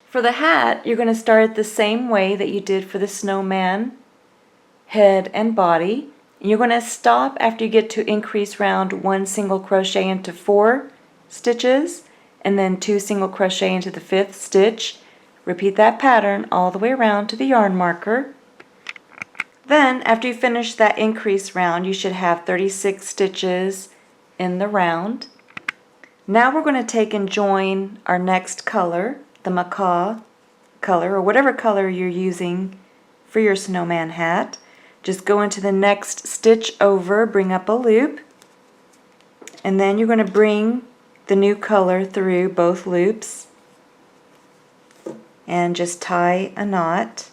For the hat, you're going to start the same way that you did for the snowman head and body. And you're going to stop after you get to increase round 1 single crochet into 4 stitches and then 2 single crochet into the 5th stitch. Repeat that pattern all the way around to the yarn marker. Then after you finish that increase round, you should have 36 stitches in the round. Now we're going to take and join our next color, the macaw color, or whatever color you're using for your snowman hat. Just go into the next stitch over, bring up a loop, and then you're going to bring the new color through both loops and just tie a knot.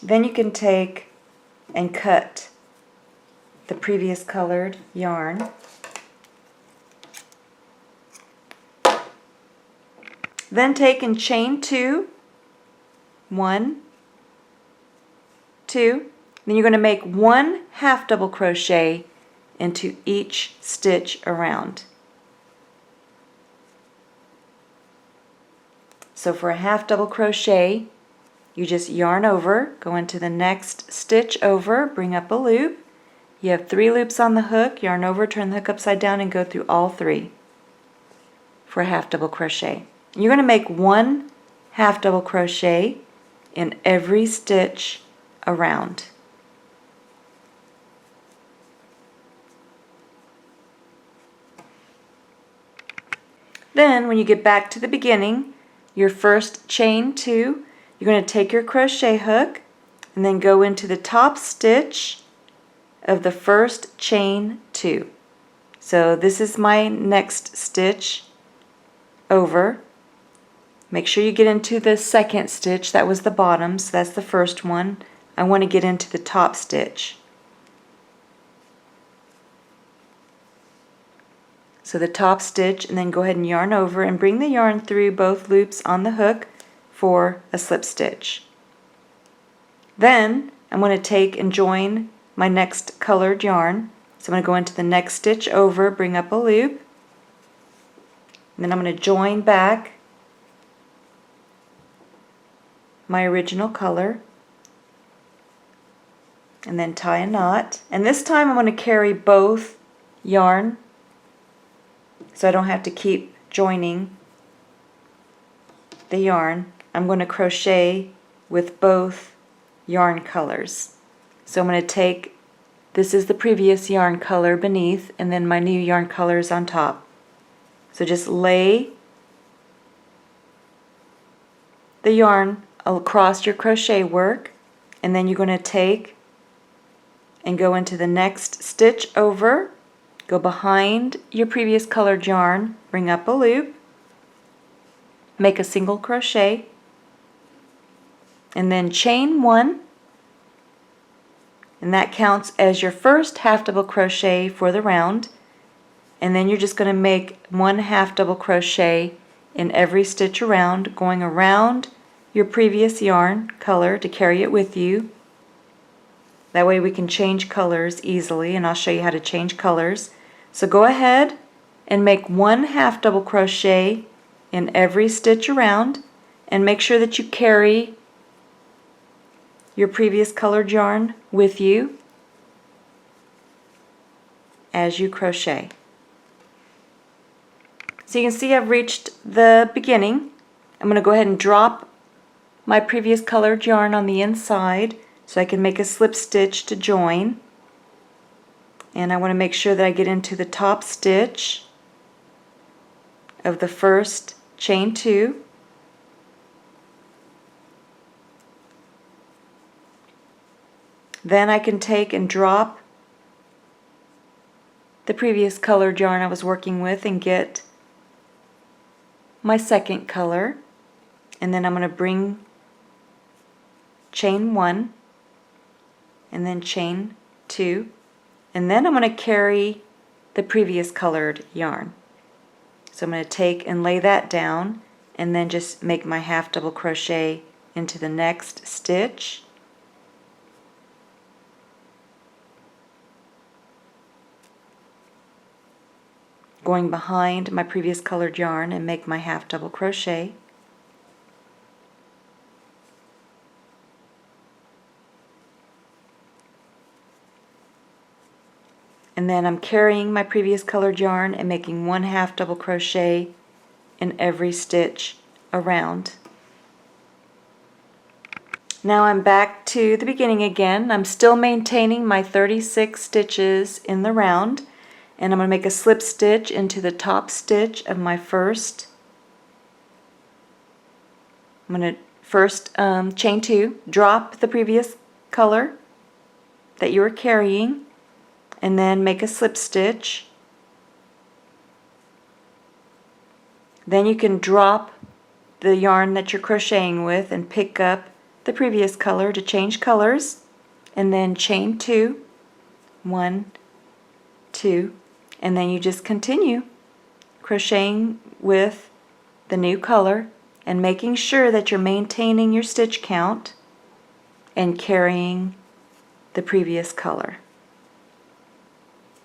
Then you can take and cut the previous colored yarn. Then take and chain 2, 1, 2. Then you're going to make 1 half double crochet into each stitch around. So for a half double crochet, you just yarn over, go into the next stitch over, bring up a loop. You have 3 loops on the hook, yarn over, turn the hook upside down, and go through all 3 for a half double crochet. You're going to make 1 half double crochet in every stitch around. Then when you get back to the beginning, your first chain 2, you're going to take your crochet hook and then go into the top stitch of the first chain 2. So this is my next stitch over. Make sure you get into the second stitch. That was the bottom, so that's the first one. I want to get into the top stitch. So the top stitch, and then go ahead and yarn over and bring the yarn through both loops on the hook for a slip stitch. Then I'm going to take and join my next colored yarn. So I'm going to go into the next stitch over, bring up a loop, and then I'm going to join back my original color and then tie a knot. And this time I'm going to carry both yarn so I don't have to keep joining the yarn. I'm going to crochet with both yarn colors. So I'm going to take, this is the previous yarn color beneath, and then my new yarn color is on top. So just lay the yarn across your crochet work, and then you're going to take and go into the next stitch over, go behind your previous colored yarn, bring up a loop, make a single crochet, and then chain 1, and that counts as your first half double crochet for the round. And then you're just going to make 1 half double crochet in every stitch around, going around your previous yarn color to carry it with you. That way we can change colors easily, and I'll show you how to change colors. So go ahead and make 1 half double crochet in every stitch around, and make sure that you carry your previous colored yarn with you as you crochet. So you can see I've reached the beginning. I'm going to go ahead and drop my previous colored yarn on the inside so I can make a slip stitch to join. And I want to make sure that I get into the top stitch of the first chain 2. Then I can take and drop the previous colored yarn I was working with and get my second color, and then I'm going to bring chain 1 and then chain 2, and then I'm going to carry the previous colored yarn. So I'm going to take and lay that down and then just make my half double crochet into the next stitch. going behind my previous colored yarn and make my half double crochet. And then I'm carrying my previous colored yarn and making 1 half double crochet in every stitch around. Now I'm back to the beginning again. I'm still maintaining my 36 stitches in the round, and I'm going to make a slip stitch into the top stitch of my first. I'm going to first chain 2, drop the previous color that you were carrying, and then make a slip stitch. Then you can drop the yarn that you're crocheting with and pick up the previous color to change colors, and then chain 2, 1, 2, and then you just continue crocheting with the new color and making sure that you're maintaining your stitch count and carrying the previous color.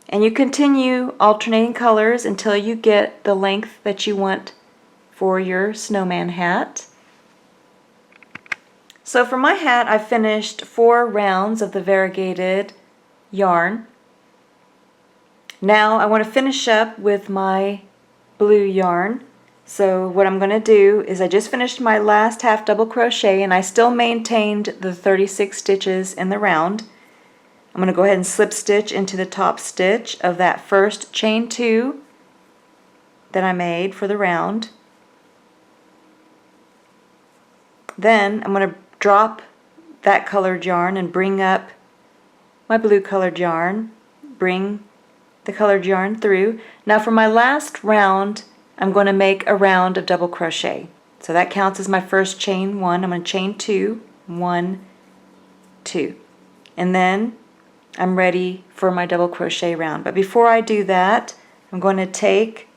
And you continue alternating colors until you get the length that you want for your snowman hat. So for my hat, I finished 4 rounds of the variegated yarn. Now I want to finish up with my blue yarn. So what I'm going to do is I just finished my last half double crochet and I still maintained the 36 stitches in the round. I'm going to go ahead and slip stitch into the top stitch of that first chain 2 that I made for the round. Then I'm going to drop that colored yarn and bring up my blue colored yarn, bring the colored yarn through. Now for my last round, I'm going to make a round of double crochet. So that counts as my first chain 1. I'm going to chain 2, 1, 2. And then I'm ready for my double crochet round. But before I do that, I'm going to take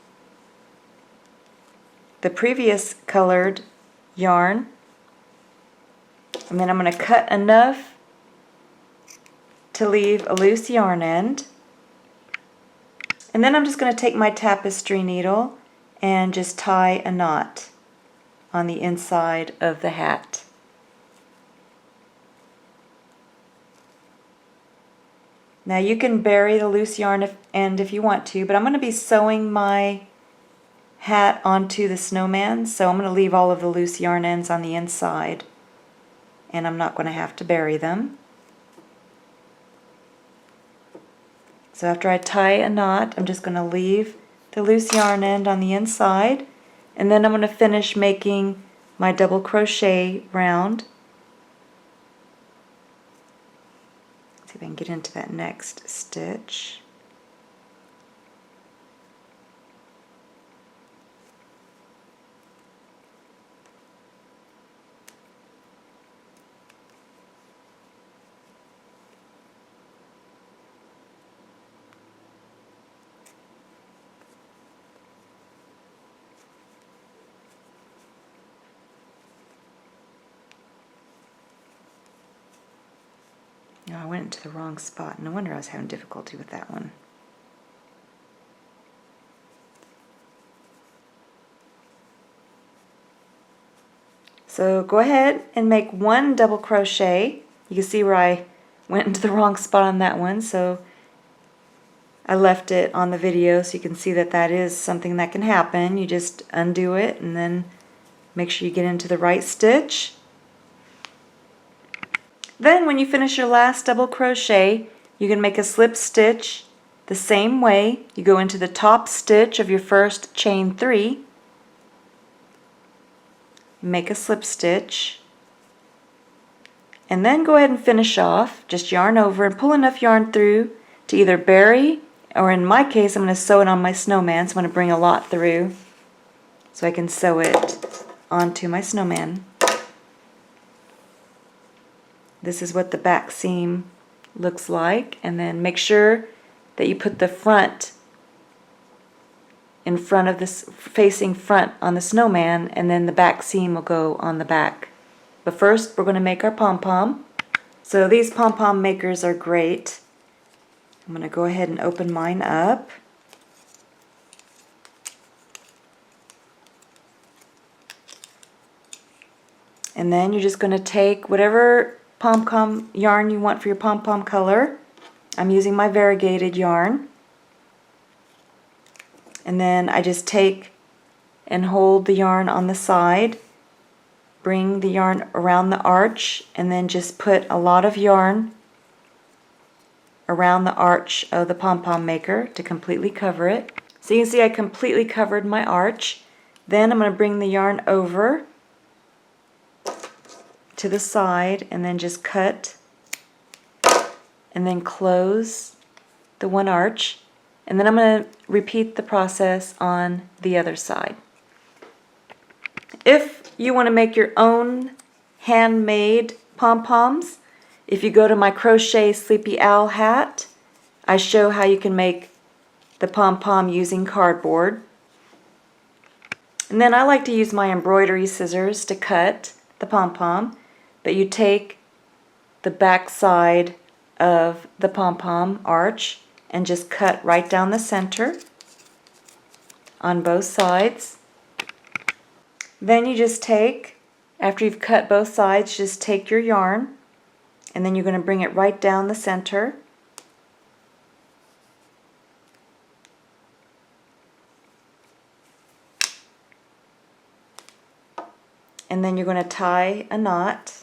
the previous colored yarn, and then I'm going to cut enough to leave a loose yarn end. And then I'm just going to take my tapestry needle and just tie a knot on the inside of the hat. Now you can bury the loose yarn end if you want to, but I'm going to be sewing my hat onto the snowman, so I'm going to leave all of the loose yarn ends on the inside, and I'm not going to have to bury them. So after I tie a knot, I'm just going to leave the loose yarn end on the inside, and then I'm going to finish making my double crochet round. See if I can get into that next stitch. No, I went into the wrong spot. No wonder I was having difficulty with that one. So go ahead and make 1 double crochet. You can see where I went into the wrong spot on that one, so I left it on the video so you can see that that is something that can happen. You just undo it and then make sure you get into the right stitch. Then when you finish your last double crochet, you can make a slip stitch the same way. You go into the top stitch of your first chain 3, make a slip stitch, and then go ahead and finish off. Just yarn over and pull enough yarn through to either bury, or in my case I'm going to sew it on my snowman, so I'm going to bring a lot through so I can sew it onto my snowman. This is what the back seam looks like, and then make sure that you put the front in front of this, facing front on the snowman, and then the back seam will go on the back. But first we're going to make our pom-pom. So these pom-pom makers are great. I'm going to go ahead and open mine up. And then you're just going to take whatever pom-pom yarn you want for your pom-pom color. I'm using my variegated yarn. And then I just take and hold the yarn on the side, bring the yarn around the arch, and then just put a lot of yarn around the arch of the pom-pom maker to completely cover it. So you can see I completely covered my arch. Then I'm going to bring the yarn over to the side and then just cut and then close the one arch. And then I'm going to repeat the process on the other side. If you want to make your own handmade pom-poms, if you go to my Crochet Sleepy Owl hat, I show how you can make the pom-pom using cardboard. And then I like to use my embroidery scissors to cut the pom-pom, but you take the back side of the pom-pom arch and just cut right down the center on both sides. Then you just take, after you've cut both sides, just take your yarn and then you're going to bring it right down the center. And then you're going to tie a knot.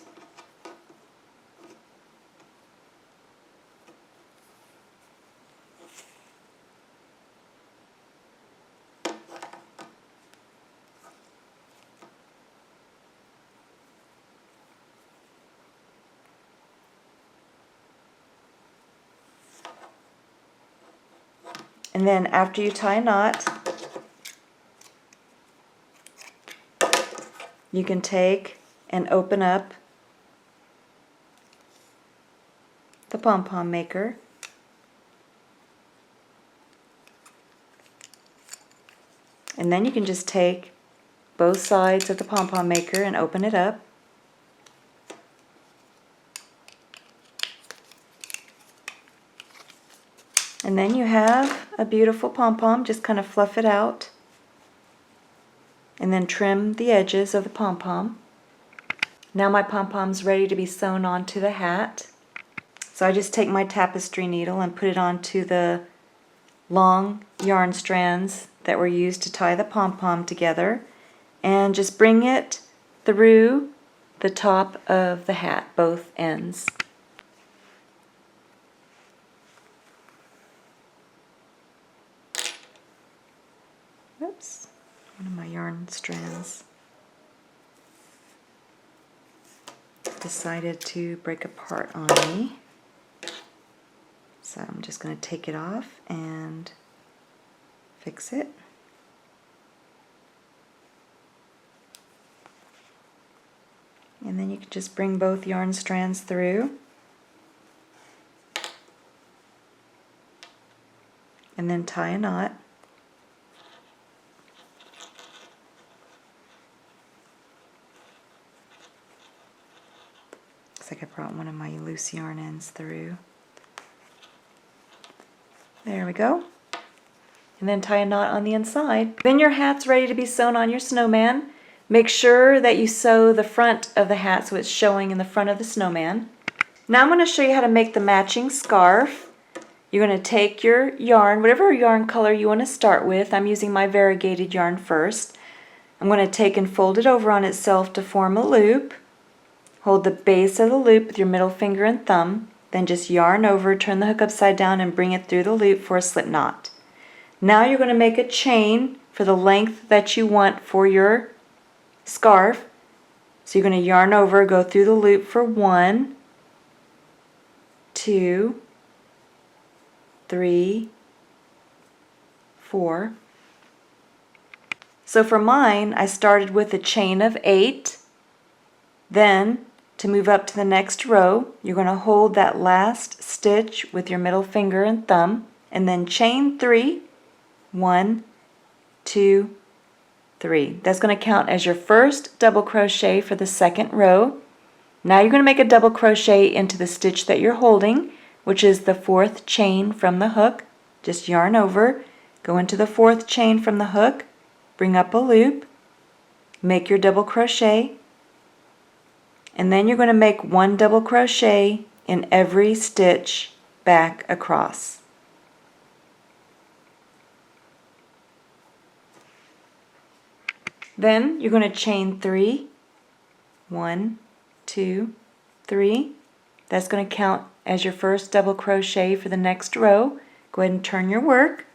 And then after you tie a knot, you can take and open up the pom-pom maker. And then you can just take both sides of the pom-pom maker and open it up. And then you have a beautiful pom-pom. Just kind of fluff it out and then trim the edges of the pom-pom. Now my pom-pom's ready to be sewn onto the hat. So I just take my tapestry needle and put it onto the long yarn strands that were used to tie the pom-pom together, and just bring it through the top of the hat, both ends. Oops, one of my yarn strands decided to break apart on me. So I'm just going to take it off and fix it. And then you can just bring both yarn strands through. And then tie a knot. Looks like I brought one of my loose yarn ends through. There we go. And then tie a knot on the inside. Then your hat's ready to be sewn on your snowman. Make sure that you sew the front of the hat so it's showing in the front of the snowman. Now I'm going to show you how to make the matching scarf. You're going to take your yarn, whatever yarn color you want to start with. I'm using my variegated yarn first. I'm going to take and fold it over on itself to form a loop. Hold the base of the loop with your middle finger and thumb. Then just yarn over, turn the hook upside down, and bring it through the loop for a slip knot. Now you're going to make a chain for the length that you want for your scarf. So you're going to yarn over, go through the loop for 1, 2, 3, 4. So for mine, I started with a chain of 8. Then, to move up to the next row, you're going to hold that last stitch with your middle finger and thumb, and then chain 3. 1, 2, 3. That's going to count as your first double crochet for the second row. Now you're going to make a double crochet into the stitch that you're holding, which is the 4th chain from the hook. Just yarn over, go into the 4th chain from the hook, bring up a loop, make your double crochet, And then you're going to make 1 double crochet in every stitch back across. Then you're going to chain 3. 1, 2, 3. That's going to count as your first double crochet for the next row. Go ahead and turn your work,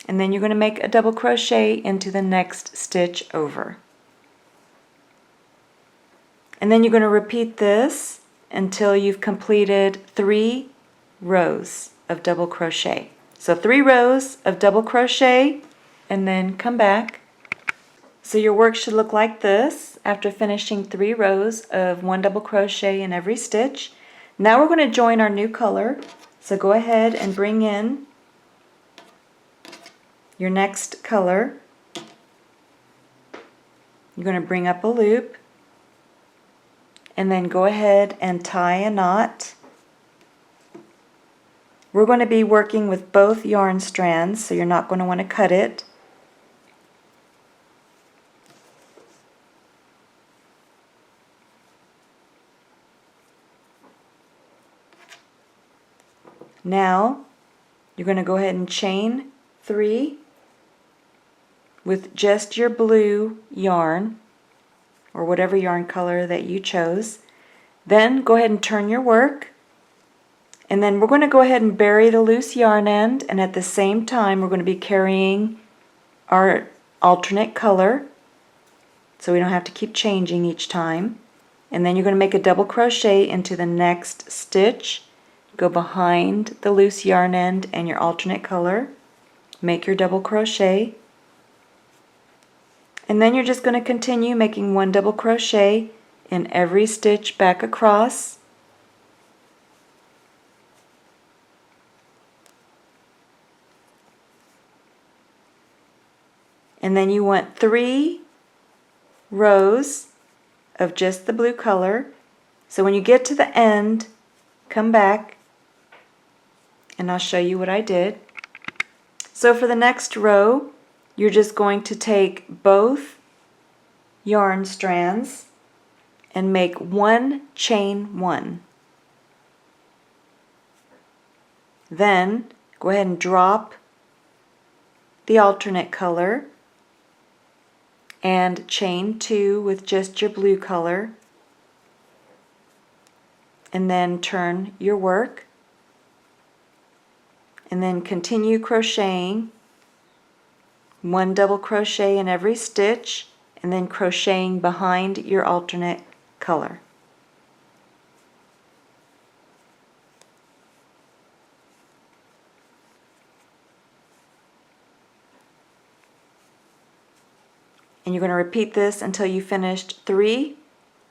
and then you're going to make a double crochet into the next stitch over. And then you're going to repeat this until you've completed 3 rows of double crochet. So 3 rows of double crochet, and then come back. So your work should look like this after finishing 3 rows of 1 double crochet in every stitch. Now we're going to join our new color. So go ahead and bring in your next color. You're going to bring up a loop, and then go ahead and tie a knot. We're going to be working with both yarn strands, so you're not going to want to cut it. Now you're going to go ahead and chain 3 with just your blue yarn, or whatever yarn color that you chose. Then go ahead and turn your work, and then we're going to go ahead and bury the loose yarn end, and at the same time we're going to be carrying our alternate color so we don't have to keep changing each time. And then you're going to make a double crochet into the next stitch, go behind the loose yarn end and your alternate color, make your double crochet, and then you're just going to continue making 1 double crochet in every stitch back across. And then you want 3 rows of just the blue color. So when you get to the end, come back and I'll show you what I did. So for the next row, you're just going to take both yarn strands and make 1 chain 1. Then go ahead and drop the alternate color and chain 2 with just your blue color, and then turn your work, and then continue crocheting 1 double crochet in every stitch, and then crocheting behind your alternate color. And you're going to repeat this until you finished 3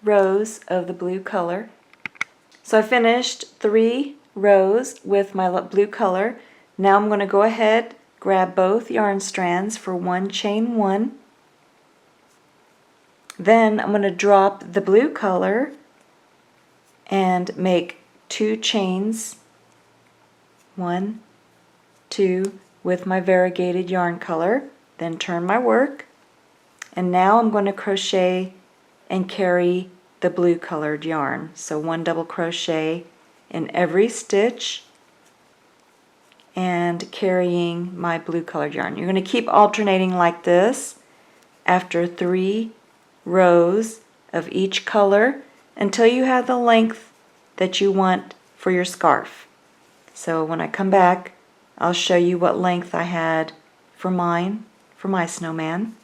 rows of the blue color. So I finished 3 rows with my blue color. Now I'm going to go ahead, grab both yarn strands for 1 chain 1. Then I'm going to drop the blue color and make 2 chains, 1, 2, with my variegated yarn color. Then turn my work, and now I'm going to crochet and carry the blue colored yarn. So 1 double crochet in every stitch and carrying my blue colored yarn. You're going to keep alternating like this after 3 rows of each color until you have the length that you want for your scarf. So when I come back, I'll show you what length I had for my snowman.